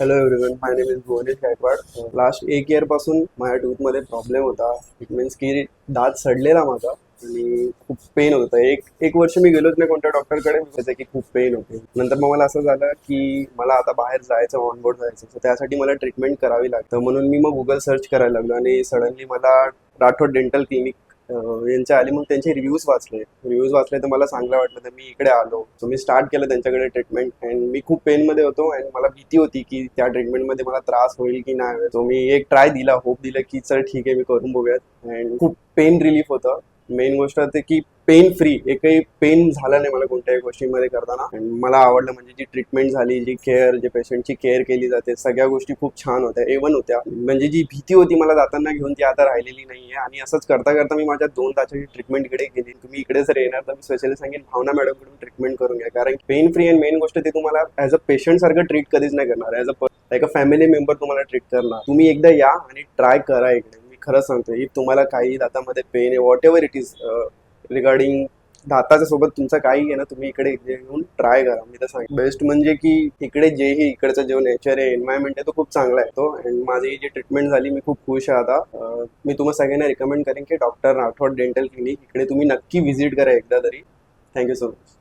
Hello everyone, my name is Bhuvnesh Gaikwad. Last 1 year पासून माझ्या टूथमध्ये problem होता. इट मीन्स की दात सडलेला माझा आणि खूप पेन होत होतं. एक वर्ष मी गेलोच नाही कोणत्या डॉक्टरकडे. त्याचं की खूप पेन होते. नंतर मग मला असं झालं की मला आता बाहेर जायचं, ऑन बोर्ड जायचं, तर त्यासाठी मला ट्रीटमेंट करावी लागतं. म्हणून मी मग गुगल सर्च करायला लागलो आणि सडनली मला राठोड डेंटल क्लिनिक यांचे आले. मग त्यांचे रिव्ह्यूज वाचले तर मला चांगलं वाटलं, तर मी इकडे आलो. सो मी स्टार्ट केलं त्यांच्याकडे ट्रीटमेंट. अँड मी खूप पेनमध्ये होतो अँड मला भीती होती की त्या ट्रीटमेंटमध्ये मला त्रास होईल की नाही होईल. सो मी एक ट्राय दिला, होप दिलं की चल ठीक आहे, मी करून बघूयात. अँड खूप पेन रिलीफ होतं. मेन गोष्ट होते की पेन फ्री, एकही पेन झाला नाही मला कोणत्याही गोष्टीमध्ये करताना. आणि मला आवडलं म्हणजे जी ट्रीटमेंट झाली, जी केअर, जे पेशंटची केअर केली जाते, सगळ्या गोष्टी खूप छान होत्या, एवन होत्या. म्हणजे जी भीती होती मला जाताना घेऊन, ती आता राहिलेली नाहीये. आणि असंच करता करता मी माझ्या 2 तासाची ट्रीटमेंट इकडे केली. तुम्ही इकडे जर येणार तर मी स्पेशली सांगेन भावना मॅडमकडून ट्रीटमेंट करून घ्या. कारण पेन फ्री अँड मेन गोष्ट, ते तुम्हाला ॲज अ पेशंट सारखं ट्रीट कधीच नाही करणार, लाईक अ फॅमिली मेंबर तुम्हाला ट्रीट करणार. तुम्ही एकदा या आणि ट्राय करा इकडे. मी खरं सांगतो, इफ तुम्हाला काही दातामध्ये पेन आहे, whatever it is, regarding दाताच्या सोबत तुमचं काही आहे ना, तुम्ही इकडे येऊन ट्राय करा. मी तर सांग बेस्ट म्हणजे की इकडे जेही इकडचा जो नेचर आहे, एन्व्हायरमेंट आहे, तो खूप चांगला आहे तो. अँड माझी जी ट्रीटमेंट झाली, मी खूप खुश आहे आता. मी तुम्हाला सगळ्यांना रिकमेंड करेन की डॉक्टर राठोड डेंटल क्लिनिक इकडे तुम्ही नक्की व्हिजिट करा एकदा तरी. Thank you so much.